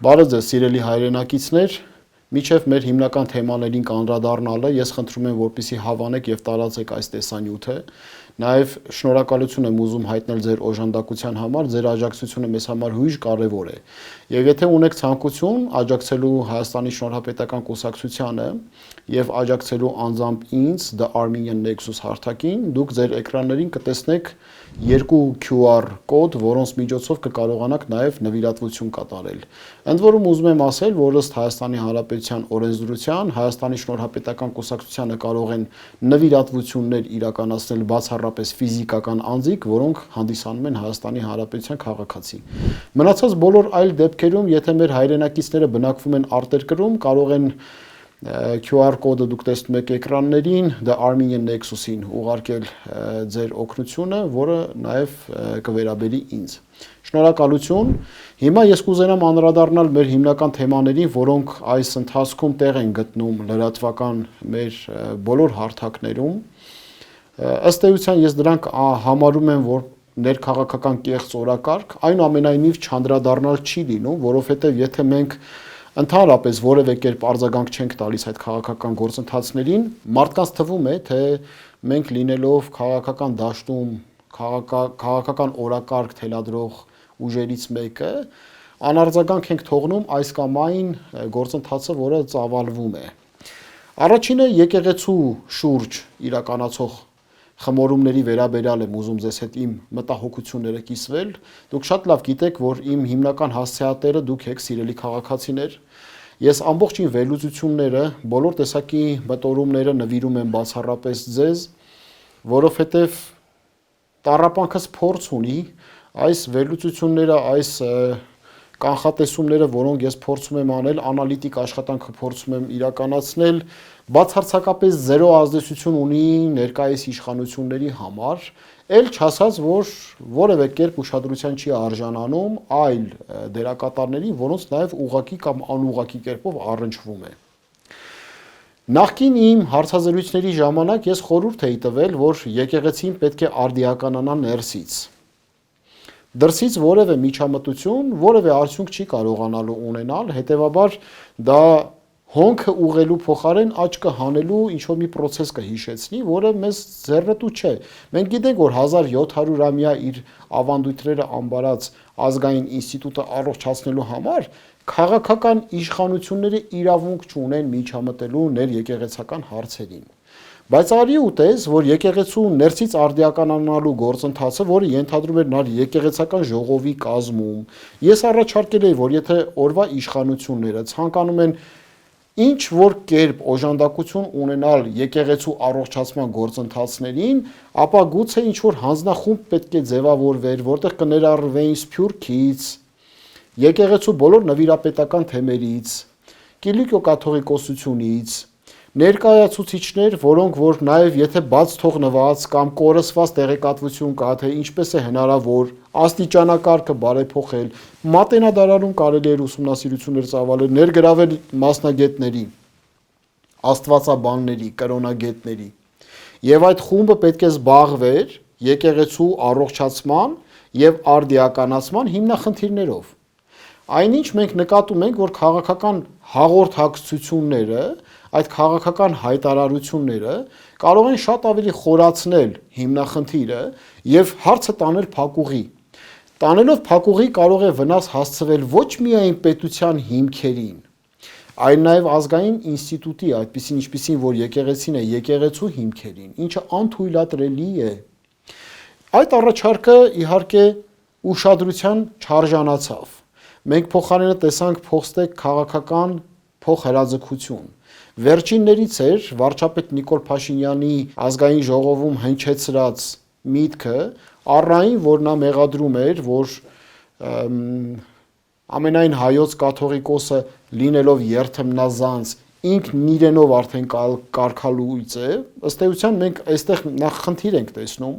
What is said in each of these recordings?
Բարև ձեզ, սիրելի հայրենակիցներ, միջև մեր հիմնական թեմաներին կանդրադառնալը ես խնդրում եմ, որպեսզի հավանեք եւ տարածեք այս տեսանյութը։ Նաեւ շնորհակալություն եմ ուզում հայտնել ձեր օժանդակության համար, ձեր աջակցությունը մեզ համար հույժ կարեւոր է։ Եվ եթե ունեք ցանկություն աջակցելու Հայաստանի Շնորհապետական Կուսակցությանը եւ աջակցելու անձամբ ինձ The Armenian Nexus հարթակին, դուք ձեր էկրաններին կտեսնեք երկու QR կոդ, որոնց միջոցով կկարողանաք նաև նվիրատվություն կատարել։ Ընդ որում ուզում եմ ասել, որ ըստ Հայաստանի Հանրապետության օրենսդրության Հայաստանի Շնորհապետական Կուսակցությանը կարող են նվիրատվություններ իրականացնել բացառապես ֆիզիկական անձիկ, որոնք հանդիսանում են Հայաստանի Հանրապետության քաղաքացի։ Մնացած բոլոր այլ դեպքերում, եթե մեր հայրենակիցները բնակվում են արտերկրում, կարող են QR կոդը դուք տեսնում եք էկրաններին, The Armenian Nexus-ին ուղարկել ձեր օգնությունը, որը նաև կվերաբերի ինձ։ Շնորհակալություն։ Հիմա ես կուզենամ անդրադառնալ մեր հիմնական թեմաներին, որոնք այս ընթացքում տեղ են գտնում լրատվական մեր բոլոր հարթակներում։ Ըստ էության ես դրանք համարում եմ, որ ներքաղաքական կեղծ օրակարգ, այնուամենայնիվ չանդրադառնալ չի լինում, որովհետև եթե մենք ընդհանրապես որևէ կերպ արձագանք չենք տալիս այդ քաղաքական գործընթացներին, մարդկանց թվում է, թե մենք լինելով քաղաքական դաշտում, քաղաքական օրակարգ թելադրող ուժերից մեկը, անարձագանք ենք թողնում այս կամ այն գործընթացը, որը ծավալվում է։ Առաջինը եկեղեցու շուրջ իրականացող խմորումների վերաբերյալ եմ ուզում ձեզ հետ իմ մտահոգությունները կիսվել։ Դուք շատ լավ գիտեք, որ իմ հիմնական հասցեատերը դուք եք, սիրելի քաղաքացիներ։ Ես ամբողջ իմ վերլուծությունները, բոլոր տեսակի մտորումները նվիրում եմ բացառապես ձեզ, որովհետև տառապանքս փորձ ունի այս վերլուծությունները, այս կանխատեսումները, որոնք ես փորձում եմ անել, անալիտիկ աշխատանքը փորձում եմ իրականացնել, բացարձակապես զերո ազդեցություն ունի ներկայիս իշխանությունների համար, ել չասած, որ որևէ կերպ ուշադրության չի արժանանում այլ դերակատարների, որոնց նաև ուղղակի կամ անուղղակի կերպով առնչվում է։ Նախկին իմ հարցազրույցների ժամանակ ես խորհուրդ էի տվել, որ եկեղեցին պետք է արդիականանա ներսից։ Դրսից որևէ միջամտություն, որևէ արդյունք չի կարողանալու ունենալ, հետևաբար դա հոնքը ուղղելու փոխարեն աչքը հանելու ինչ-որ մի process կհիշեցնի, որը մեզ ձեռնտու չէ։ Մենք գիտենք, որ 1700-ամյա իր ավանդույթները ամբարած ազգային ինստիտուտը առողջացնելու համար քաղաքական իշխանությունները իրավունք չունեն միջամտելու ներեկեղեցական հարցերին։ Բայց արի ուտես, որ եկեղեցու ներսից արդիականանալու գործընթացը, որը ենթադրում էր նոր եկեղեցական ժողովի կազմում, ես առաջարկել էի, որ եթե օրվա իշխանությունները ցանկանում են ինչ որ կերպ օժանդակություն ունենալ եկեղեցու առողջացման գործընթացներին, ապա գուցե ինչ որ հանձնախումբ պետք է ձևավորվեր, որտեղ կներառվեին Սփյուռքից, եկեղեցու բոլոր նվիրապետական թեմերից, Կիլիկիո-կաթողիկոսությունից, ներկայացուցիչներ, որոնք որ նաև եթե բաց թողնված կամ կորսված տեղեկատվություն կա, թե ինչպես է հնարավոր աստիճանակարգը բարեփոխել, մատենադարանում կարելի էր ուսումնասիրություններ ծավալել, ներգրավել մասնագետների, աստվածաբանների, կրոնագետների, եւ այդ խումբը պետք է զբաղվեր եկեղեցու առողջացման եւ արդիականացման հիմնախնդիրներով։ Այնինչ մենք նկատում ենք, որ քաղաքական հաղորդակցությունները, այդ քաղաքական հայտարարությունները կարող են շատ ավելի խորացնել հիմնախնդիրը եւ հարցը տանել փակուղի։ Տանելով փակուղի կարող է վնաս հասցվել ոչ միայն պետության հիմքերին, այլ նաեւ ազգային ինստիտուտի, այդպիսին ինչպիսին որ եկեղեցին է, եկեղեցու հիմքերին, ինչը անթույլատրելի է։ Այդ առաջարկը իհարկե ուշադրության չարժանացավ։ Մենք փոխարենը տեսանք փոխստեկ քաղաքական փոխհրաձգություն։ Վերջիններից էր վարչապետ Նիկոլ Փաշինյանի ազգային ժողովում հնչեցրած միտքը, առայն որ նա մեղադրում էր, որ ամենայն հայոց կաթողիկոսը լինելով երթմնազանց ինքն իրենով արդեն կարգալույծ է, ըստ էության մենք այստեղ նախ խնդիր ենք տեսնում։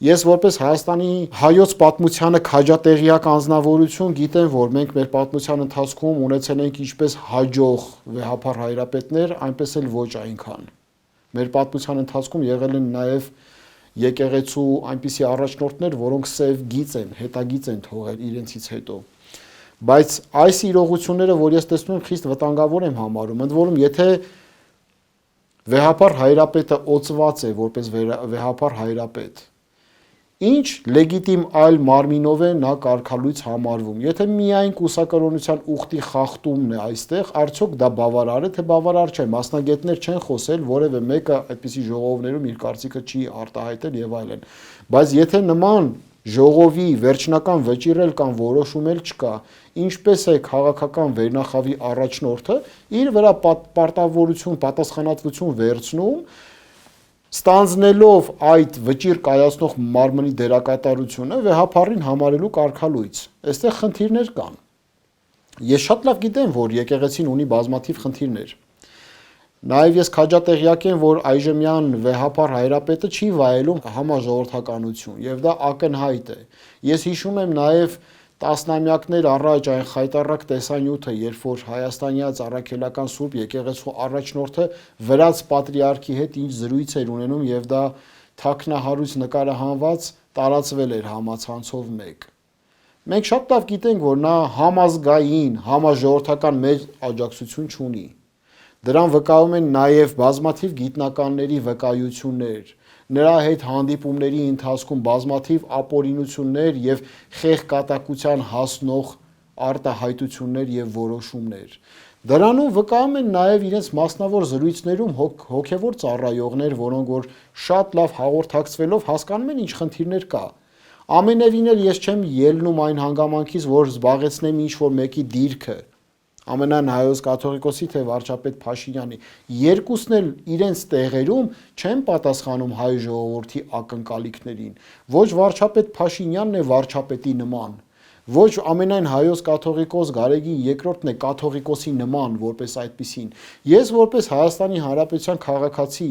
Ես որպես Հայաստանի հայոց պատմությանը քաջատեղյակ անձնավորություն գիտեմ, որ մենք մեր պատմության ընթացքում ունեցել ենք ինչպես հաջող վեհափառ հայրապետներ, այնպես էլ ոչ այնքան։ Մեր պատմության ընթացքում եղել են նաև եկեղեցու այնպիսի առաջնորդներ, որոնք սև գիծ են, հետագիծ են թողել իրենցից հետո։ Բայց այս իրողությունները, որ ես տեսնում եմ, խիստ վտանգավոր եմ համարում, ընդ որում, եթե վեհապար հայրապետը օծված է որպես վեհապար հայրապետ, ինչ լեգիտիմ այլ մարմինով է նա կարգալույց համարվում։ Եթե միայն կուսակրոնության ուխտի խախտումն է այստեղ, արդյոք դա բավարար է, թե բավարար չէ։ Մասնագետներ չեն խոսել, որևէ մեկը այդպիսի ժողովներում իր կարծիքը չի արտահայտել եւ այլն։ Բայց եթե նման ժողովի վերջնական վճիռել կամ որոշումել չկա, ինչպես է քաղաքական վերնախավի առաջնորդը իր վրա պարտավորություն, պատասխանատվություն վերցնում, ստանձնելով այդ վճիռ կայացնող մարմնի դերակատարությունը վեհապարին համարելու կարգալույց։ Այստեղ խնդիրներ կան։ Ես շատ լավ գիտեմ, որ եկեղեցին ունի բազմաթիվ խնդիրներ։ Նաև ես քաջատեղյակ եմ, որ այժմյան վեհապար հայրապետը չի վայելում համաժողովրդականություն, եւ դա ակնհայտ է։ Ես հիշում եմ նաև տասնամյակներ առաջ այն խայտառակ տեսանյութը, երբ որ հայաստանյաց առաքելական Սուրբ եկեղեցու առաջնորդը վրաց պատրիարքի հետ ինչ զրույց էր ունենում եւ դա թաքնահարույց նկարահանված տարածվել էր համացանցով մեկ։ Մենք շատ լավ գիտենք, որ նա համազգային, համաժողովրդական մեծ աջակցություն չունի։ Դրան վկայում են նաև բազմաթիվ գիտնականների վկայություններ, նրա հետ հանդիպումների ընթացքում բազմաթիվ ապօրինություններ եւ խեղկատակության հասնող արտահայտություններ եւ որոշումներ։ Դրանում վկայում են նաև իրենց մասնավոր զրույցներում հոգևոր ծառայողներ, որոնք որ շատ լավ հաղորդակցվելով հասկանում են ինչ խնդիրներ կա։ Ամենևին էլ ես չեմ ելնում այն հանգամանքից, որ զբաղեցնեմ ինչ-որ մեկի դիրքը, ամենայն հայոց կաթողիկոսի թե վարչապետ Փաշինյանի, երկուսն էլ իրենց տեղերում չեն պատասխանում հայ ժողովրդի ակնկալիքներին։ Ոչ վարչապետ Փաշինյանն է վարչապետի նման, ոչ ամենայն հայոց կաթողիկոս Գարեգին II-ն է կաթողիկոսի նման, որպես այդպիսին։ Ես որպես Հայաստանի Հանրապետության քաղաքացի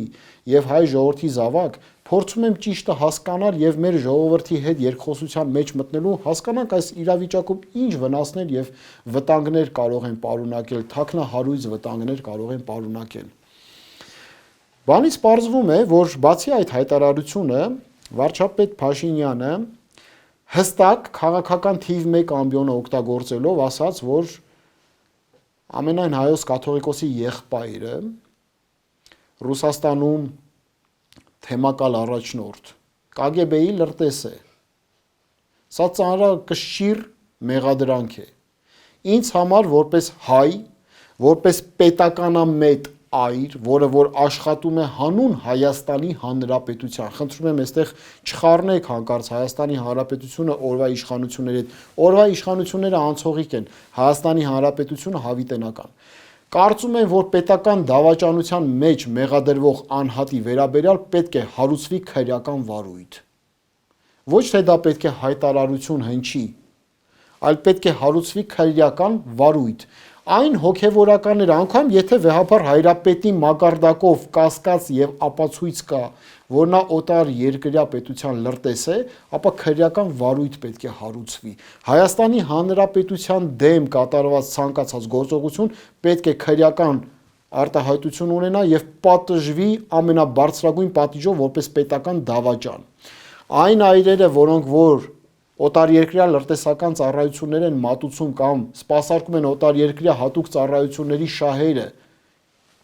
եւ հայ ժողովրդի զավակ փորձում եմ ճիշտը հասկանալ եւ մեր ժողովրդի հետ երկխոսության մեջ մտնելու, հասկանանք այս իրավիճակում ինչ վնասներ եւ վտանգներ կարող են պարունակել, թաքնահարույց վտանգներ կարող են պարունակել։ Բանից պարզվում է, որ բացի այդ հայտարարությունը վարչապետ Փաշինյանը հստակ քաղաքական թիվ 1 ամբիոնը օգտագործելով ասաց, որ ամենայն հայոց կաթողիկոսի եղբայրը Ռուսաստանում թեմակալ առաջնորդ KGB-ի լրտես է։ Սա ծանրակշիռ մեղադրանք է։ Ինձ համար որպես հայ, որպես պետականամետ այր, որը որ աշխատում է հանուն Հայաստանի Հանրապետության։ Խնդրում եմ այստեղ չխառնեք հանկարծ Հայաստանի Հանրապետությունը օրվա իշխանությունների հետ։ Օրվա իշխանությունները անցողիկ են, Հայաստանի Հանրապետությունը հավիտենական։ Կարծում եմ, որ պետական դավաճանության մեջ մեղադրվող անհատի վերաբերյալ պետք է հարուցվի քրեական վարույթ։ Ոչ թե դա պետք է հայտարարություն հնչի, այլ պետք է հարուցվի քրեական վարույթ։ Այն հոգևորականներ, անգամ եթե վեհապար հայրապետի մակարդակով կասկած եւ ապացույց կա, որ նա օտար երկրյա պետության լրտես է, ապա քրեական վարույթ պետք է հարուցվի։ Հայաստանի Հանրապետության դեմ կատարված ցանկացած գործողություն պետք է քրեական արտահայտություն ունենա եւ պատժվի ամենաբարձրագույն պատիժով որպես պետական դավաճան։ Այն այրերը, որոնք որ օտարերկրյա լրտեսական ծառայություններ են մատուցում կամ սպասարկում են օտարերկրյա հատուկ ծառայությունների շահերը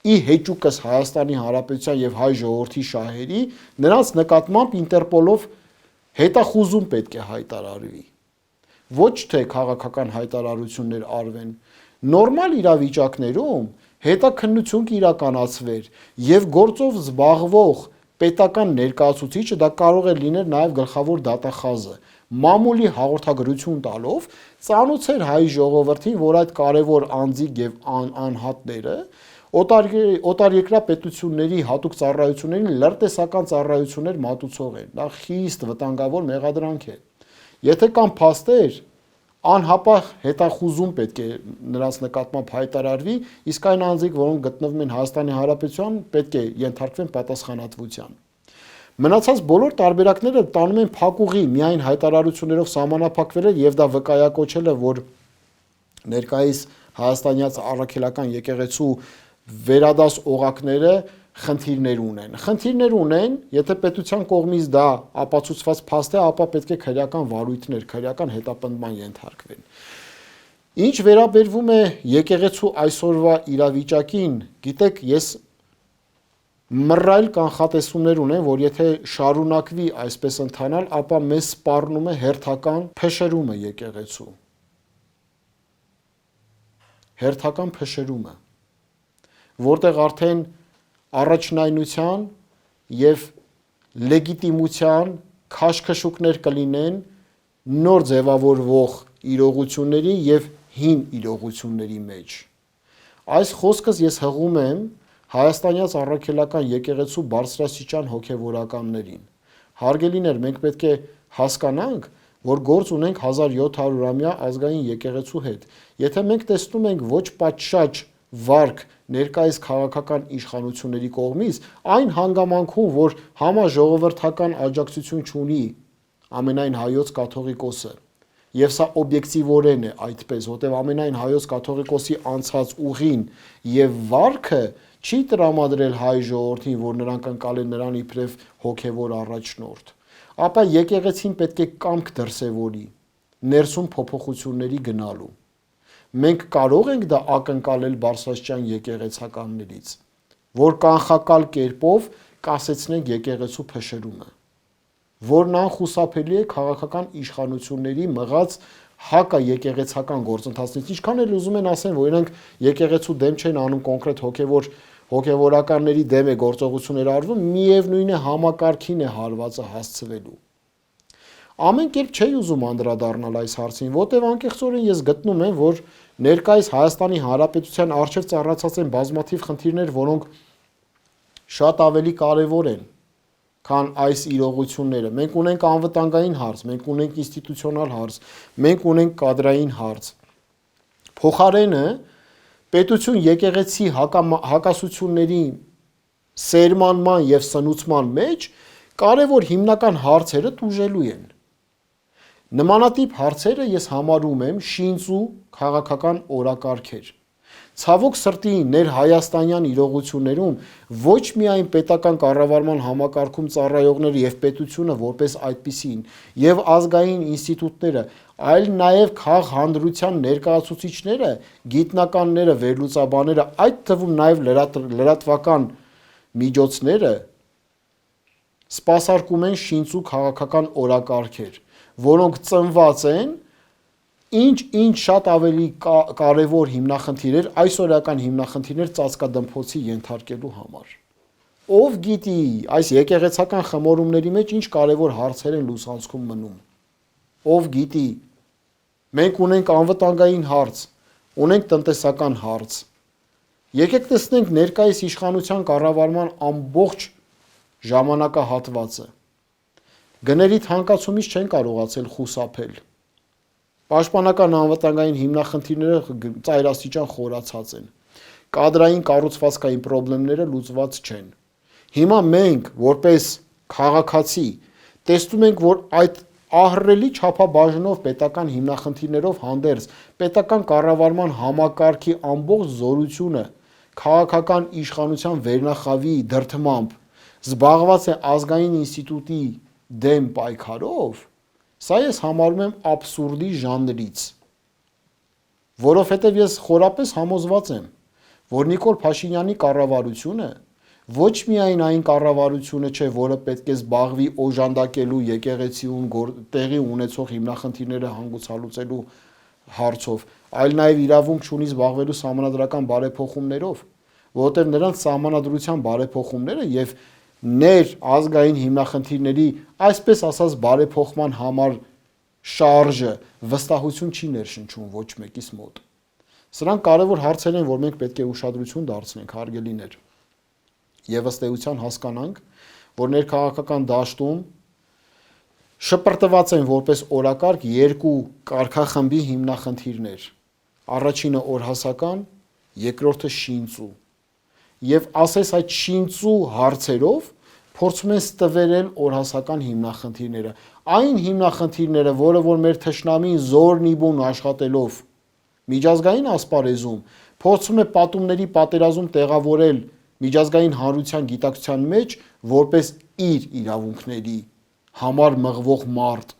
ի հեճուկս Հայաստանի Հանրապետության եւ հայ ժողովրդի շահերի, նրանց նկատմամբ Ինտերպոլով հետախուզում պետք է հայտարարվի։ Ոչ թե քաղաքական հայտարարություններ արվեն։ Նորմալ իրավիճակներում հետաքննություն կիրականացվեր եւ գործով զբաղվող պետական ներկայացուցիչը դա կարող է լինել նաեւ գլխավոր դատախազը մամուլի հաղորդագրություն տալով ծանոթեր հայ ժողովրդին, որ այդ կարևոր անձիկ եւ անհատները օտարերկրյա պետությունների հատուկ ծառայություններին լրտեսական ծառայություններ մատուցող են։ Դա խիստ վտանգավոր մեղադրանք է։ Եթե կան փաստեր, անհապաղ հետախուզում պետք է նրանց նկատմամբ հայտարարվի, իսկ այն անձիկ, որոնք գտնվում են Հայաստանի Հանրապետության, պետք է ենթարկվեն պատասխանատվության։ Մնացած բոլոր տարբերակները տանում են փակուղի միայն հայտարարություններով սահմանափակվել է եւ դա վկայակոչել է, որ ներկայիս հայաստանյաց առաքելական եկեղեցու վերադաս օղակները խնդիրներ ունեն, եթե պետության կողմից դա ապացուցված փաստ է, ապա պետք է քրեական վարույթներ, քրեական հետապնդման ենթարկվեն։ Ինչ վերաբերվում է եկեղեցու այսօրվա իրավիճակին, գիտեք, ես մռայլ կանխատեսումներ ունեմ, որ եթե շարունակվի այսպես ընթանալ, ապա մեզ սպառնում է հերթական փշրումը եկեղեցու։ Հերթական փշրումը, որտեղ արդեն առաջնայնության եւ լեգիտիմության քաշքշուկներ կլինեն նոր ձևավորվող իրողությունների եւ հին իրողությունների մեջ։ Այս խոսքս ես հղում եմ հայաստանյաց առաքելական եկեղեցու բարձրաստիճան հոգևորականներին։ Հարգելիներ, մենք պետք է հասկանանք, որ գործ ունենք 1700-ամյա ազգային եկեղեցու հետ։ Եթե մենք տեսնում ենք ոչ պատշաճ վարք ներկայիս քաղաքական իշխանությունների կողմից, այն հանգամանքում, որ համաժողովրդական աջակցություն չունի ամենայն հայոց կաթողիկոսը, եւ սա օբյեկտիվորեն է այդպես, որտեղ ամենայն հայոց կաթողիկոսի անցած ուղին եւ վարքը չի տրամադրել հայ ժողովրդին, որ նրանք ընկալեն նրան իբրև հոգևոր առաջնորդ, ապա եկեղեցին պետք է կամք դրսևորի ներսում փոփոխությունների գնալու։ Մենք կարող ենք դա ակնկալել բարձրաստիճան եկեղեցականներից, որ կանխակալ կերպով կասեցնենք եկեղեցու փշրումը, որն անխուսափելի է քաղաքական իշխանությունների մղած հակաեկեղեցական գործընթացներից, ինչքան էլ ուզում են ասեն, որ իրենք եկեղեցու դեմ չեն անում, կոնկրետ հոգևորականների դեմ է գործողություններ արվում, միևնույն է համակարգին է հարվածը հասցվելու։ Ամեն կերպ չի ուզում անդրադառնալ այս հարցին, որտեղ անկեղծորեն ես գտնում եմ, որ ներկայիս Հայաստանի Հանրապետության առջև ծառացած են բազմաթիվ խնդիրներ, որոնք շատ ավելի կարևոր են, քան այս իրողությունները։ Մենք ունենք անվտանգային հարց, մենք ունենք ինստիտուցիոնալ հարց, մենք ունենք կադրային հարց։ Փոխարենը պետություն եկեղեցի հակասությունների սերմանման եւ սնուցման մեջ կարևոր հիմնական հարցերը տուժելու են։ Նմանատիպ հարցերը ես համարում եմ շինծու քաղաքական օրակարգեր։ Ցավոք սրտի ներհայաստանյան իրողություններում ոչ միայն պետական կառավարման համակարգում ծառայողները եւ պետությունը որպես այդպիսին եւ ազգային ինստիտուտները, այլ նաեւ քաղհանդրության ներկայացուցիչները, գիտնականները, վերլուծաբանները, այդ թվում նաեւ լրատվական միջոցները սպասարկում են շինծու քաղաքական օրակարգեր, որոնք ծնված են ինչ շատ ավելի կարևոր հիմնախնդիրներ, այսօրական հիմնախնդիրներ ծածկադմփոցի ենթարկելու համար։ Ով գիտի այս եկեղեցական խմորումների մեջ ինչ կարևոր հարցեր են լուսանցքում մնում։ Ով գիտի։ Մենք ունենք անվտանգային հարց, ունենք տնտեսական հարց։ Եկեք տեսնենք ներկայիս իշխանության կառավարման ամբողջ ժամանակահատվածը։ Գների թանկացումից չեն կարողացել խուսափել։ Պաշտպանական անվտանգային հիմնախնդիրները ծայրաստիճան խորացած են։ Կադրային կառուցվածքային խնդիրները լուծված չեն։ Հիմա մենք, որպես քաղաքացի, տեսնում ենք, որ այդ ահռելի չափաբաժնով պետական հիմնախնդիրներով հանդերձ պետական կառավարման համակարգի ամբողջ զորությունը քաղաքական իշխանության վերնախավի դրդմամբ զբաղված է ազգային ինստիտուտի դեմ պայքարով, սա ես համարում եմ աբսուրդի ժանրից, որովհետև ես խորապես համոզված եմ, որ Նիկոլ Փաշինյանի կառավարությունը ոչ միայն այն կառավարությունը չէ, որը պետք է զբաղվի օժանդակելու եկեղեցիում տեղի ունեցող հիմնախնդիրները հանգուցալուծելու հարցով, այլ նաև իրավունք չունի զբաղվելու սահմանադրական բարեփոխումներով, որովհետև նրանց սահմանադրության բարեփոխումները եւ ներազգային հիմնախնդիրների, այսպես ասած, բարեփոխման համար շարժը վստահություն չի ներշնչում ոչ մեկիս մոտ։ Սրանք կարևոր հարցեր են, որ մենք պետք է ուշադրություն դարձնենք, հարգելիներ, եւ ըստ էության հասկանանք, որ ներքաղաքական դաշտում շպրտված են որպես օրակարգ երկու կարգախմբի հիմնախնդիրներ։ Առաջինը օրհասական, երկրորդը շինծու։ Եվ ասես այդ շինծու հարցերով փորձում են ստվերել օրհասական հիմնախնդիրները։ Այն հիմնախնդիրները, որը որ մեր թշնամին զորնիբուն աշխատելով միջազգային ասպարեզում փորձում է պատումների պատերազմ տեղավորել միջազգային հանրության գիտակցության մեջ որպես իր իրավունքների համար մղվող մարդ,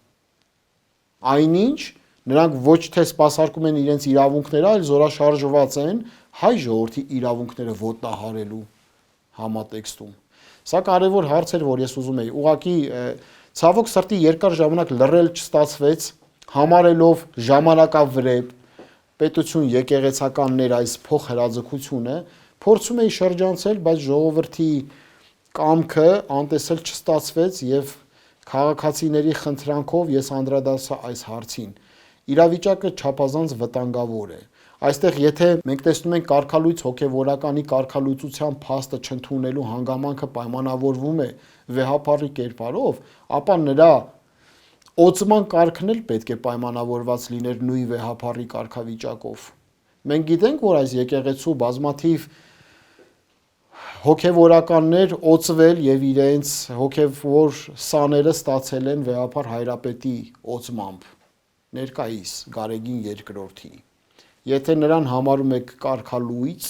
այնինչ Նրանք ոչ թե սպասարկում են իրենց իրավունքները, այլ զորաշարժված են հայ ժողովրդի իրավունքները ոտնահարելու համատեքստում։ Սա կարևոր հարց էր, որ ես ուզում էի։ Ուղղակի ցավոք սրտի երկար ժամանակ լռել չստացվեց, համարելով ժամանակավրեպ պետություն եկեղեցականներ այս փոխհրաձգությունը, փորձում էի շրջանցել, բայց ժողովրդի կամքը անտեսել չստացվեց եւ քաղաքացիների խնդրանքով ես անդրադարձա այս հարցին։ Իրավիճակը չափազանց վտանգավոր է։ Այստեղ եթե մենք տեսնում ենք կարգալույց հոգևորականի կարգալույծության փաստը չընդունելու հանգամանքը պայմանավորվում է վեհապարի կերպարով, ապա նրա օծման կարգն էլ պետք է պայմանավորված լիներ նույն վեհապարի կարգավիճակով։ Մենք գիտենք, որ այս եկեղեցու բազմաթիվ հոգևորականներ օծվել եւ իրենց հոգևոր սաները ստացել են վեհապար հայրապետի օծմամբ, ներկայիս Գարեգին II-ի։ Եթե նրան համարում եք կարգալույծ,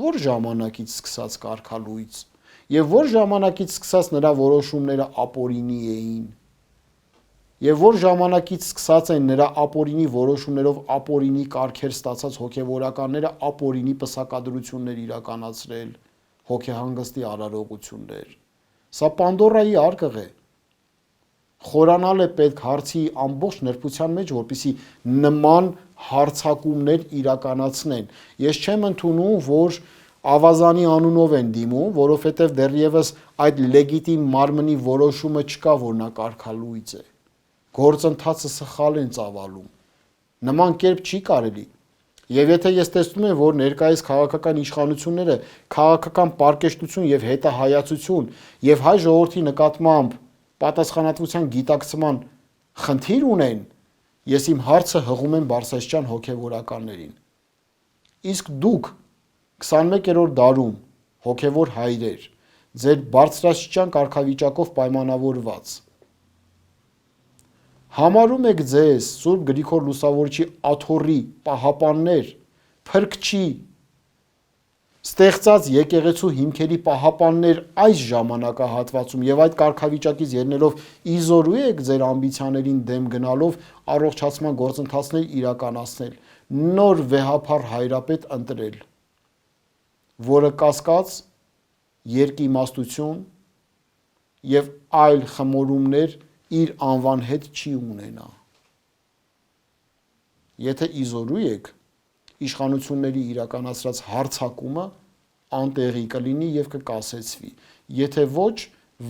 որ ժամանակից սկսած կարգալույծ, եւ որ ժամանակից սկսած նրա որոշումները ապօրինի էին, եւ որ ժամանակից սկսած են նրա ապօրինի որոշումներով ապօրինի կարգեր ստացած հոգևորականները ապօրինի պսակադրություններ իրականացրել, հոգեհանգստի արարողություններ։ Սա Պանդորայի արկղ է։ Խորանալ է պետք հարցի ամբողջ նրբության մեջ, որպեսզի նման հարցակումներ իրականացնեն։ Ես չեմ ընդունում, որ ավազանի անունով են դիմում, որովհետև դեռևս այդ լեգիտիմ մարմնի որոշումը չկա, որ նա կարգալույծ է։ Գործընթացը սխալ են ծավալում։ Նման կերպ չի կարելի։ Եվ եթե ես տեսնում եմ, որ ներկայիս քաղաքական իշխանությունները քաղաքական պարկեշտություն եւ հետահայացություն եւ հայ ժողովրդի նկատմամբ պատասխանատվության գիտակցման խնդիր ունեն, ես իմ հարցը հղում եմ Բարսեղջյան հոգևորականներին։ Իսկ դուք 21-րդ դարում հոգևոր հայրեր, ձեր բարձրաստիճան կարգավիճակով պայմանավորված, համարում եք ձեզ Սուրբ Գրիգոր Լուսավորչի աթոռի պահապաններ, փրկչի ստեղծած եկեղեցու հիմքերի պահապաններ այս ժամանակահատվածում եւ այդ կարգավիճակից ելնելով իզորու եք ձեր ամբիցիաներին դեմ գնալով առողջացման գործընթացներ իրականացնել, նոր վեհապար հայրապետ ընտրել, որը կասկած, երկիմաստություն եւ այլ խմորումներ իր անվան հետ չի ունենա։ Եթե իզորու եք, իշխանությունների իրականացրած հարձակումը անտեղի կլինի եւ կկասեցվի։ Եթե ոչ,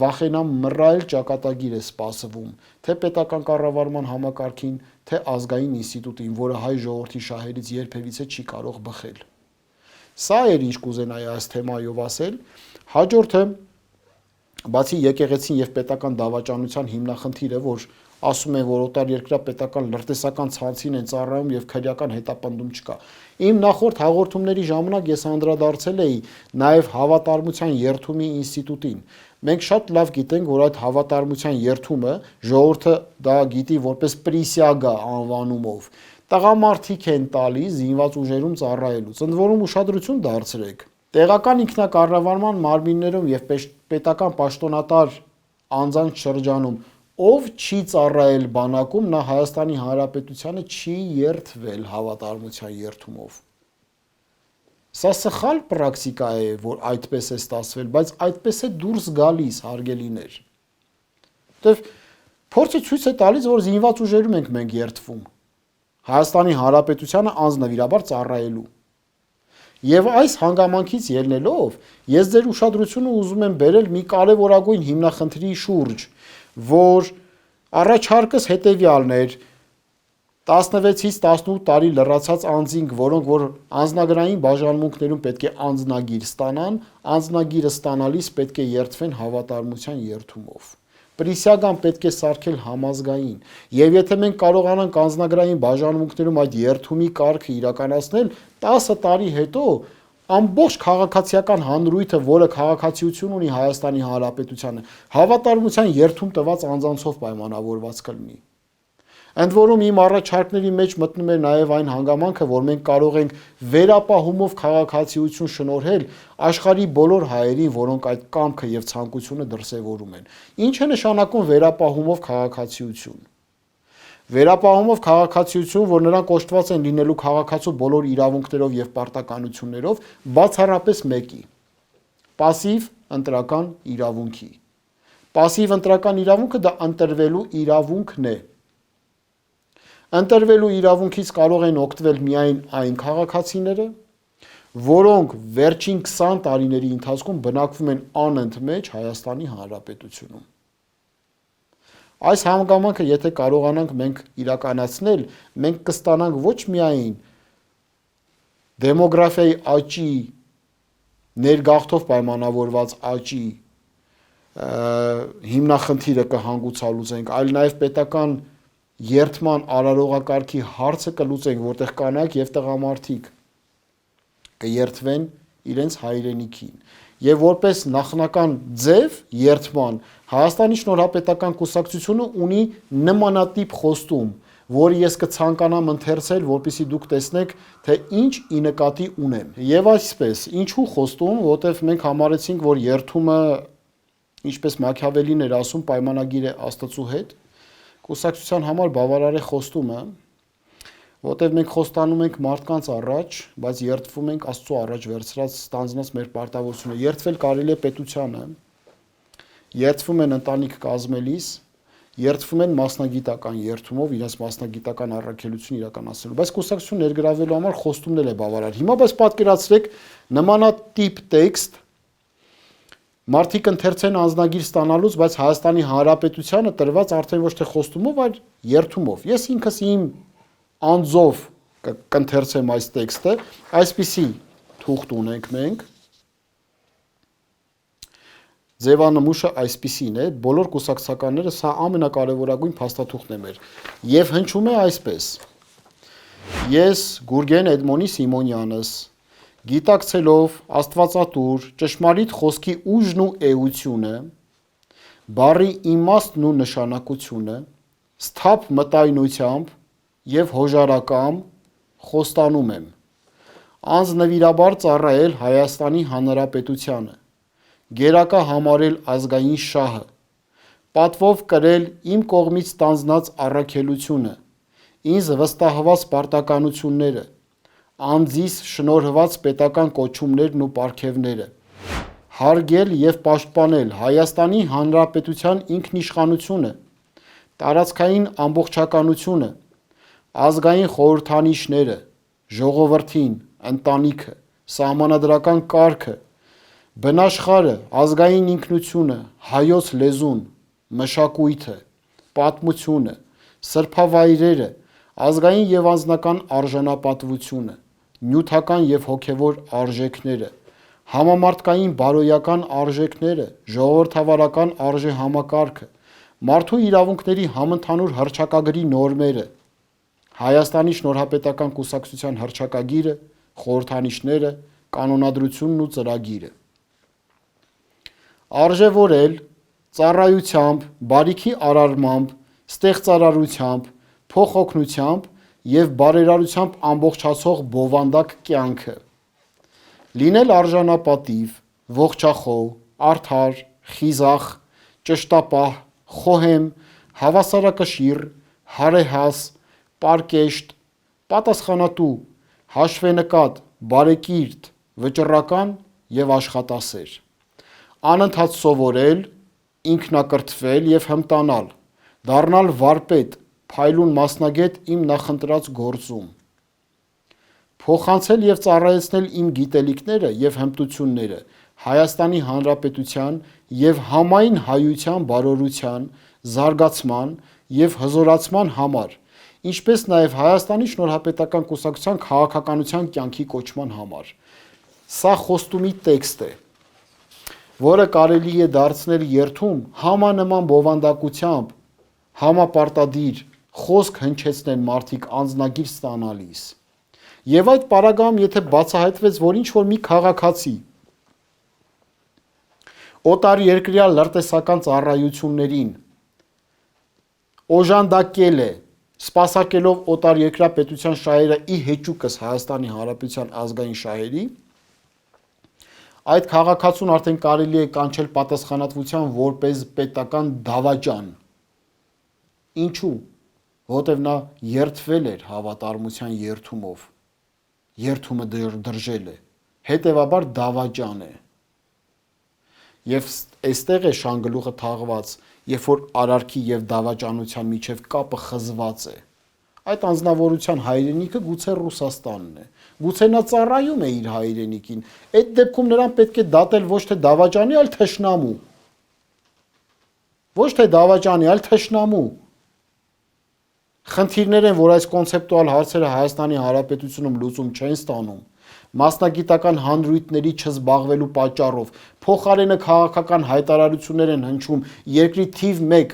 վախենամ մռայլ ճակատագիր է սպասվում, թե պետական կառավարման համակարգին, թե ազգային ինստիտուտին, որը հայ ժողովրդի շահերից երբևիցե չի կարող բխել։ Սա էր ինչ կուզենայի այս թեմայով ասել։ Հաջորդը բացի եկեղեցին եւ պետական դավաճանության հիմնախնդիրը, որ ասում են, որ օտարերկրյա պետական լրտեսական ցանցին են ծառայում եւ քրեական հետապնդում չկա։ Իմ նախորդ հաղորդումների ժամանակ ես անդրադարձել էի նաեւ հավատարմության երթումի ինստիտուտին։ Մենք շատ լավ գիտենք, որ այդ հավատարմության երթումը ժողովուրդը դա գիտի որպես պրիսիագա անվանումով։ Տղամարդիկ են տալիս զինված ուժերում ծառայելուց։ Ընդ որում ուշադրություն դարձրեք։ Տեղական ինքնակառավարման մարմիններում եւ պետական պաշտոնատար անձանց շրջանում ով չի ծառայել բանակում, նա Հայաստանի Հանրապետությանը չի երթվել հավատարմության երթումով։ Սա սխալ պրակտիկա է, որ այդպես է ստացվել, բայց այդպես է դուրս գալիս, հարգելիներ։ Որտեւ փորձը ցույց է տալիս, որ զինված ուժերում ենք մենք երթվում Հայաստանի Հանրապետությանը անձնվիրաբար ծառայելու։ Եվ այս հանգամանքից ելնելով ես ձեր ուշադրությունը ուզում եմ բերել մի կարևորագույն հիմնախնդրի շուրջ, որ առաջարկս հետևյալն էր 16-ից 18 տարի լրացած անձինք, որոնք որ անձնագրային բաժանմունքներում պետք է անձնագիր ստանան, անձնագիրը ստանալիս պետք է երթվեն հավատարմության երթումով։ Պրիսիագան պետք է սարքել համազգային, եւ եթե մենք կարողանանք անձնագրային բաժանմունքներում այդ երթումի կարգը իրականացնել, 10 տարի հետո ամբողջ քաղաքացիական հանրույթը, որը քաղաքացիություն ունի Հայաստանի Հանրապետությանը, հավատարմության երթում տված անձանցով պայմանավորված կլինի։ Ընդ որում իմ առաջարկների մեջ մտնում է նաև այն հանգամանքը, որ մենք կարող ենք վերապահումով քաղաքացիություն շնորհել աշխարհի բոլոր հայերին, որոնք այդ կամքը եւ ցանկությունը դրսեւորում են։ Ինչ է նշանակում վերապահումով քաղաքացիություն։ Վերապահումով քաղաքացիություն, որ նրանք կոչված են լինելու քաղաքացու բոլոր իրավունքներով եւ պարտականություններով, բացառապես մեկի՝ պասիվ ընտրական իրավունքի։ Պասիվ ընտրական իրավունքը դա ընտրվելու իրավունքն է։ Ընտրվելու իրավունքից կարող են օգտվել միայն այն քաղաքացիները, որոնք վերջին 20 տարիների ընթացքում բնակվում են անընդմեջ Հայաստանի Հանրապետությունում։ Այս հանգամանքը եթե կարողանանք մենք իրականացնել, մենք կստանանք ոչ միայն դեմոգրաֆիայի աճի, ներգաղթով պայմանավորված աճի հիմնախնդիրը կհանգուցալուծենք, այլ նաև պետական երդման արարողակարգի հարցը կլուծենք, որտեղ կանայք եւ տղամարդիկ կերթվեն իրենց հայրենիքին։ Եվ որպես նախնական ձև երթման Հայաստանի Շնորհապետական Կուսակցությունը ունի նմանատիպ խոստում, որը ես կցանկանամ ընթերցել, որպեսզի դուք տեսնեք, թե ինչ ի նկատի ունեմ։ Եվ այսպես, ինչու խոստում, որտեղ մենք համարեցինք, որ երթումը, ինչպես Մաքիավելին էր ասում, պայմանագիր է Աստծո հետ, կուսակցության համար բավարար է խոստումը, որտեղ մենք խոստանում ենք մարդկանց առաջ, բայց երթվում ենք Աստծո առաջ վերցրած ստանձնած մեր պարտավորությունը։ Երթվել կարելի է պետությանը, երթվում են ընտանիք կազմելիս, երթվում են մասնագիտական երթումով իրենց մասնագիտական առաքելություն իրականացնելու, բայց կուսակցություն ներգրավելու համար խոստումն է բավարար։ Հիմա բայց պատկերացրեք նմանատիպ տեքստ մարդիկ ընթերցեն անձնագիր ստանալուց, բայց Հայաստանի Հանրապետությանը տրված արդեն ոչ թե խոստումով, այլ երթումով։ Ես ինքս իմ անձով կընթերցեմ այս տեքստը, այսպիսի թուղթ ունենք մենք, ձևանմուշը այսպիսին է, բոլոր կուսակցականները սա ամենակարևորագույն փաստաթուղթն է մեր, եւ հնչում է այսպես. Ես Գուրգեն Էդմոնի Սիմոնյանս, գիտակցելով Աստվածատուր ճշմարիտ խոսքի ուժն ու էությունը, բառի իմաստն ու նշանակությունը, սթափ մտայնությամբ եւ հոժարակամ խոստանում եմ անձնվիրաբար ծառայել Հայաստանի Հանրապետությանը, գերակա համարել ազգային շահը, պատվով կրել իմ կողմից ստանձնած առաքելությունը, ինձ վստահված պարտականությունները, անձիս շնորհված պետական կոչումներն ու պարգևները, հարգել եւ պաշտպանել Հայաստանի Հանրապետության ինքնիշխանությունը, տարածքային ամբողջականությունը, ազգային խորհրդանիշները, ժողովրդին, ընտանիքը, սահմանադրական կարգը, բնաշխարհը, ազգային ինքնությունը, հայոց լեզուն, մշակույթը, պատմությունը, սրբավայրերը, ազգային եւ անձնական արժանապատվությունը, նյութական եւ հոգեվոր արժեքները, համամարտկային բարոյական արժեքները, ժողովրդավարական արժեհամակարգը, մարդու իրավունքների համընդհանուր հռչակագրի նորմերը, Հայաստանի Շնորհապետական Կուսակցության հռչակագիրը, խորհրդանիշները, կանոնադրությունն ու ծրագիրը։ Արժևորել ծառայությամբ, բարիքի արարմամբ, ստեղծարարությամբ, փոխօգնությամբ եւ բարերարությամբ ամբողջացող բովանդակ կյանքը։ Լինել արժանապատիվ, ողջախոհ, արդար, խիզախ, ճշտապահ, խոհեմ, հավասարակշիռ, հարեհաս, պարկեշտ, պատասխանատու, հաշվենկատ, բարեկիրթ, վճռական եւ աշխատասեր, անընդհատ սովորել, ինքնակրթվել եւ հմտանալ, դառնալ վարպետ, փայլուն մասնագետ իմ նախընտրած գործում, փոխանցել եւ ծառայեցնել իմ գիտելիքները եւ հմտությունները Հայաստանի Հանրապետության եւ համայն հայության բարօրության, զարգացման եւ հզորացման համար, ինչպես նաև Հայաստանի Շնորհապետական Կուսակցության քաղաքականության կյանքի կոչման համար։ Սա խոստումի տեքստ է, որը կարելի է դարձնել երթում համանման բովանդակությամբ, համապարտադիր խոսք հնչեցնեն մարդիկ անձնագիր ստանալիս։ Եվ այդ պարագայում, եթե բացահայտվեց, որ ինչ-որ մի քաղաքացի օտարերկրյա լրտեսական ծառայություններին օժանդակել է, սպասարկելով օտարերկրյա պետության շահերը ի հեճուկս Հայաստանի Հանրապետության ազգային շահերի, այդ քաղաքացուն արդեն կարելի է կանչել պատասխանատվության որպես պետական դավաճան։ Ինչու՞։ որտեվ նա երդվել էր հավատարմության երդումով, երդումը դրժել է, հետևաբար դավաճան է։ Եվ այստեղ է շանգլուխը թաղված, երբ որ արարքի եւ դավաճանության միջև կապը խզված է։ Այդ անձնավորության հայրենիքը գուցե Ռուսաստանն է, գուցե նա ծառայում է իր հայրենիքին, այդ դեպքում նրան պետք է դատել ոչ թե դավաճանի, այլ թշնամու, ոչ թե դավաճանի, այլ թշնամու։ Խնդիրներ են, որ այս կոնցեպտուալ հարցերը Հայաստանի Հանրապետությունում լուծում չեն ստանում, մասնագիտական հանրույթների չզբաղվելու պատճառով, փոխարենը քաղաքական հայտարարություններ են հնչում երկրի թիվ 1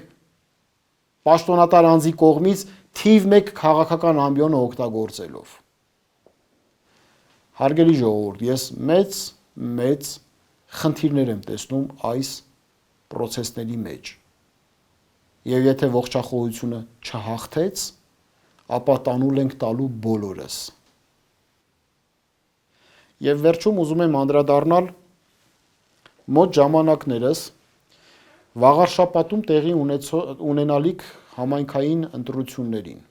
պաշտոնատար անձի կողմից թիվ 1 քաղաքական ամբիոնը օգտագործելով։ Հարգելի ժողովուրդ, ես մեծ խնդիրներ եմ տեսնում այս պրոցեսների մեջ։ Եվ եթե ողջախոհությունը չհաղթեց, ապա տանուլ ենք տալու բոլորս։ Եվ վերջում ուզում եմ անդրադառնալ մոտ ժամանակներս Վաղարշապատում տեղի ունենալիք համայնքային ընտրություններին։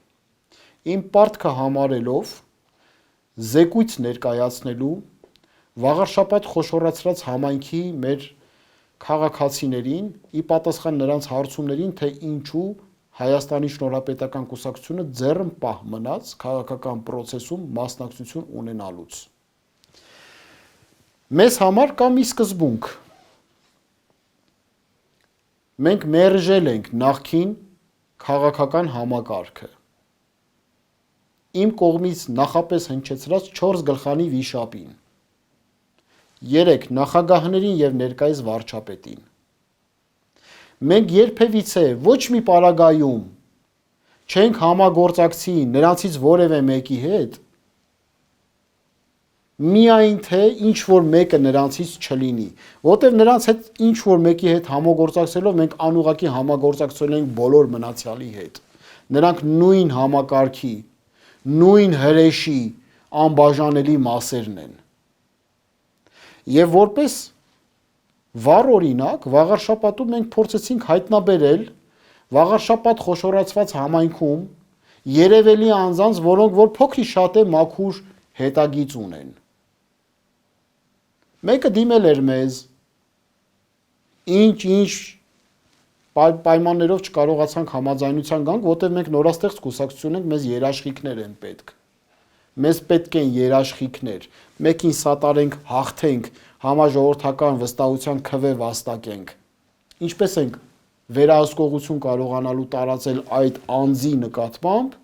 Իմ պարտքը համարելով զեկույց ներկայացնելու Վաղարշապատ խոշորացրած համայնքի մեր քաղաքացիներին ի պատասխան նրանց հարցումներին, թե ինչու Հայաստանի Շնորհապետական կուսակցությունը ձեռնպահ մնաց քաղաքական պրոցեսում մասնակցություն ունենալուց։ Մեզ համար կա մի սկզբունք։ Մենք մերժել ենք նախկին քաղաքական համակարգը։ Իմ կողմից նախապես հնչեցրած 4 գլխանի վիշապին, 3 նախագահներին եւ ներկայիս վարչապետին։ Մենք երբևիցե ոչ մի պարագայում չենք համագործակցի նրանցից որևէ մեկի հետ, միայն թե ինչ որ մեկը նրանցից չլինի, որտեղ նրանց հետ ինչ որ մեկի հետ համագործակցելով մենք անուղղակի համագործակցել ենք բոլոր մնացյալի հետ։ Նրանք նույն համակարգի, նույն հրեշի անբաժանելի մասերն են։ Եվ որպես վառ օրինակ, Վաղարշապատում մենք փորձեցինք հայտնաբերել Վաղարշապատ խոշորացված համայնքում երևելի անձանց, որոնք որ փոքրի շատ է մաքուր հետագիծ ունեն։ Մեկը դիմել էր մեզ, ինչ պայմաններով չկարողացանք համաձայնության գանք, որտեղ մենք նորաստեղծ կուսակցություն ենք, մեզ երաշխիքներ են պետք։ Մեզ պետք են երաշխիքներ, մեկին սատարենք, հաղթենք, համաժողովրդական վստահության քվե վաստակենք։ Ինչպես ենք վերահսկողություն կարողանալու տարածել այդ անձի նկատմամբ,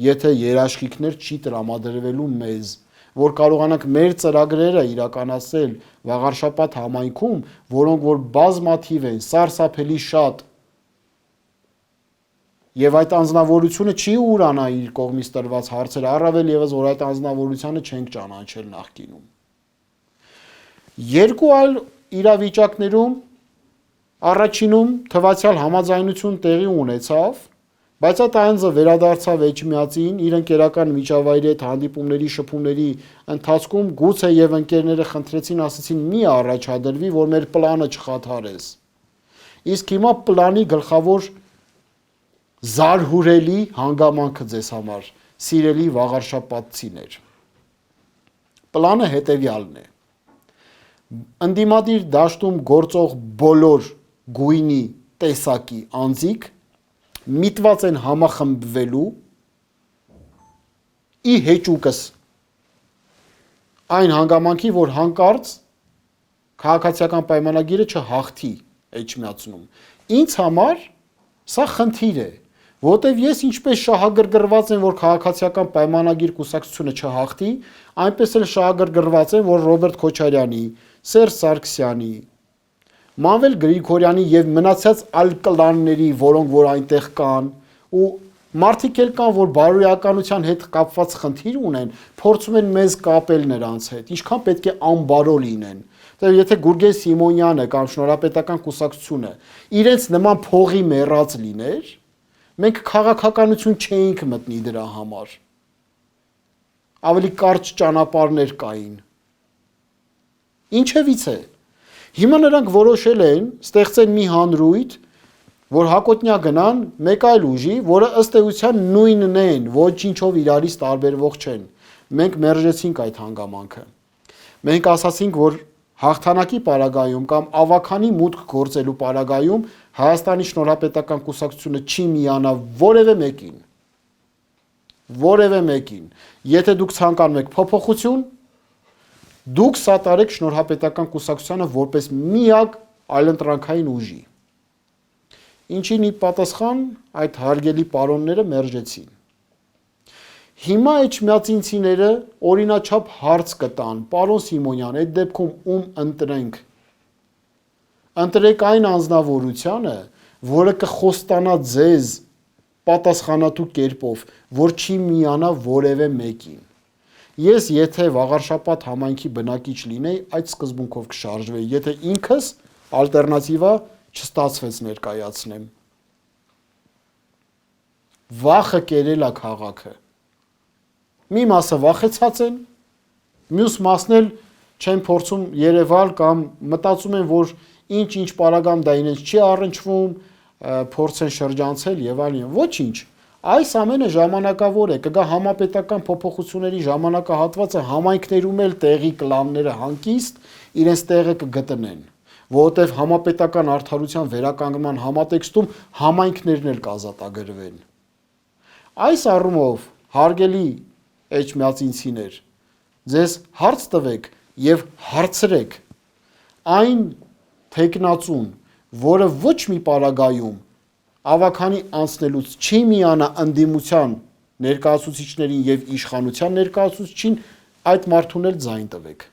եթե երաշխիքներ չի տրամադրվելու մեզ, որ կարողանանք մեր ծրագրերը իրականացնել Վաղարշապատ համայնքում, որոնք որ բազմաթիվ են, սարսափելի շատ, եւ այդ անձնավորությունը չի ուրանա իր կողմից տրված հարցերը, առավել եւս որ այդ անձնավորությունը չենք ճանաչել նախկինում։ Երկու այլ իրավիճակներում առաջինում թվացial համաձայնություն տեղի ունեցավ, բայց այդ անձը վերադարձավ Էջմիածին իր ընկերական միջավայրի հետ հանդիպումների, շփումների ընթացքում գուցե եւ ընկերները խնդրեցին, ասեցին՝ մի առաջադրվի, որ մեր պլանը չխաթարես։ Իսկ հիմա պլանի գլխավոր զարհուրելի հանգամանքը ձեզ համար, սիրելի Վաղարշապատցիներ։ Պլանը հետևյալն է. ընդդիմադիր դաշտում գործող բոլոր գույնի տեսակի անձիկ միտված են համախմբվելու ի հեճուկս այն հանգամանքի, որ հանկարծ քաղաքացիական պայմանագիրը չհաղթի Էջմիածնում։ Ինձ համար սա խնդիր է, որտեվ ես ինչպես շահագրգռված եմ, որ քաղաքացիական պայմանագիր կուսակցությունը չհաղթի, այնպես էլ շահագրգռված եմ, որ Ռոբերտ Քոչարյանի, Սերժ Սարգսյանի, Մանվել Գրիգորյանի եւ մնացած այլ կլանների, որոնք որ այնտեղ կան, ու մարդիկ էլ կան, որ բարոյականության հետ կապված խնդիր ունեն, փորձում են մեզ կապել նրանց հետ, ինչքան պետք է անբարո լինեն։ Եթե Գուրգեն Սիմոնյանը կամ Շնորհապետական կուսակցությունը իրենց նման փողի մեռած լիներ, մենք քաղաքականություն չէինք մտնի դրա համար։ Ավելի կարճ ճանապարհներ կային։ Ինչևից է։ Հիմա նրանք որոշել են ստեղծել մի հանրույթ, որ հակոտնյա գնան մեկ այլ ուժի, որը ըստ էության նույնն են, ոչինչով իրարից տարբերվող չեն։ Մենք մերժեցինք այդ հանգամանքը։ Մենք ասացինք, որ հաղթանակի պարագայում կամ ավաքանի մուտք գործելու պարագայում Հայաստանի Շնորհապետական Կուսակցությունը չի միանա որևէ մեկին։ Եթե դուք ցանկանում եք փոփոխություն, դուք սատարեք Շնորհապետական Կուսակցությանը որպես միակ այլընտրանքային ուժի։ Ինչին ի պատասխան այդ հարգելի պարոնները մերժեցին։ Հիմա էջմիածինցիները օրինաչափ հարց կտան, պարոն Սիմոնյան, այդ դեպքում ում ընտրենք։ Ընտրեք այն անձնավորությանը, որը կխոստանա ձեզ պատասխանատու կերպով, որ չի միանա որևէ մեկին։ Ես եթե Վաղարշապատ համայնքի բնակիչ լինեի, այդ սկզբունքով կշարժվեի, եթե ինքս ալտերնատիվա չստացվեց ներկայացնեմ։ Վախը կերել է քաղաքը։ Մի մասը վախեցած են, մյուս մասն էլ չեն փորձում երևալ կամ մտածում են, որ ինչ պարագամ դա իրենց չի առնչվում, փորձեն շրջանցել եւ այլն։ Ոչինչ։ Այս ամենը ժամանակավոր է, կգա համապետական փոփոխությունների ժամանակահատվածը, համայնքներում էլ տեղի կլանները հանկիստ իրենց տեղը կգտնեն, որովհետև համապետական արդարության վերականգնման համատեքստում համայնքներն էլ կազատագրվեն։ Այս առումով, հարգելի էջմիածինցիներ, ձեզ հարց տվեք եւ հարցրեք այն թեկնածուն, որը ոչ մի պարագայում ավաքանի անցնելուց չի միանա ընդդիմության ներկայացուցիչներին եւ իշխանության ներկայացուցիչին, այդ մարդուն էլ ձայն տվեք։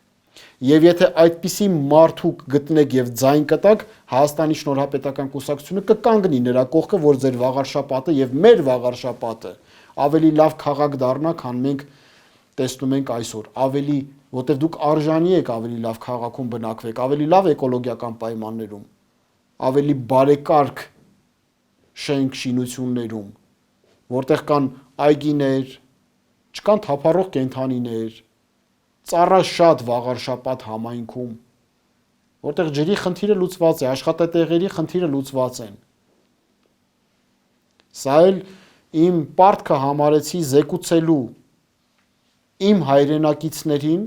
Եվ եթե այդպիսի մարդու գտնեք եւ ձայն կտակ, Հայաստանի Շնորհապետական Կուսակցությունը կկանգնի նրա կողքը, որ ձեր Վաղարշապատը եւ մեր Վաղարշապատը ավելի լավ քաղաք դառնա, քան մենք տեսնում ենք այսօր, ավելի, որտեղ դուք արժանի եք ավելի լավ քաղաքում բնակվեք, ավելի լավ էկոլոգիական պայմաններում, ավելի բարեկարգ շենք շինություններում, որտեղ կան այգիներ, չկան թափառող կենդանիներ, ծառա շատ Վաղարշապատ համայնքում, որտեղ ջրի խնդիրը լուծված է, աշխատատեղերի խնդիրը լուծված են։ Սա էլ իմ պարտքը համարեցի զեկուցելու իմ հայրենակիցներին,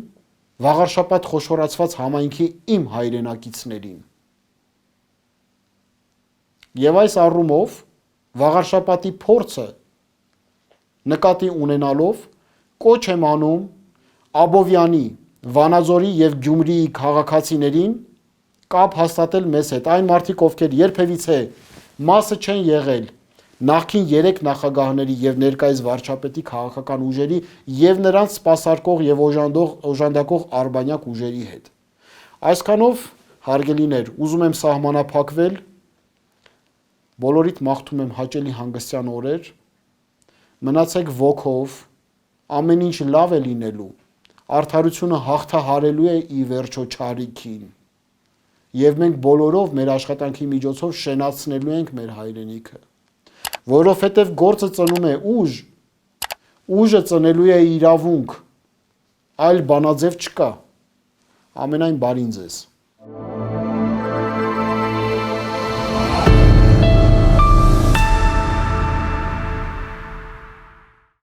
Վաղարշապատ խոշորացված համայնքի իմ հայրենակիցներին։ Եվ այս առումով Վաղարշապատի փորձը նկատի ունենալով կոչ եմ անում Աբովյանի, Վանաձորի եւ Գյումրիի քաղաքացիներին կապ հաստատել մեզ հետ, այն մարդիկ, ովքեր երբևիցե մասը չեն եղել նախքին 3 նախագահների եւ ներկայիս վարչապետի քաղաքական ուժերի եւ նրանց սպասարկող եւ օժանդակող արբանյակ ուժերի հետ։ Այսքանով, հարգելիներ, ուզում եմ սահմանափակվել, բոլորիդ մաղթում եմ հաճելի հանգստյան օրեր, մնացեք ոգով, ամեն ինչ լավ է լինելու, արդարությունը հաղթահարելու է ի վերջո չարիքին, եւ մենք բոլորով մեր աշխատանքի միջոցով շենացնելու ենք մեր հայրենիքը, որովհետև գործը ծնում է ուժ, ուժը ծնելու է իրավունք, այլ բանաձև չկա, ամենայն բարին ձեզ։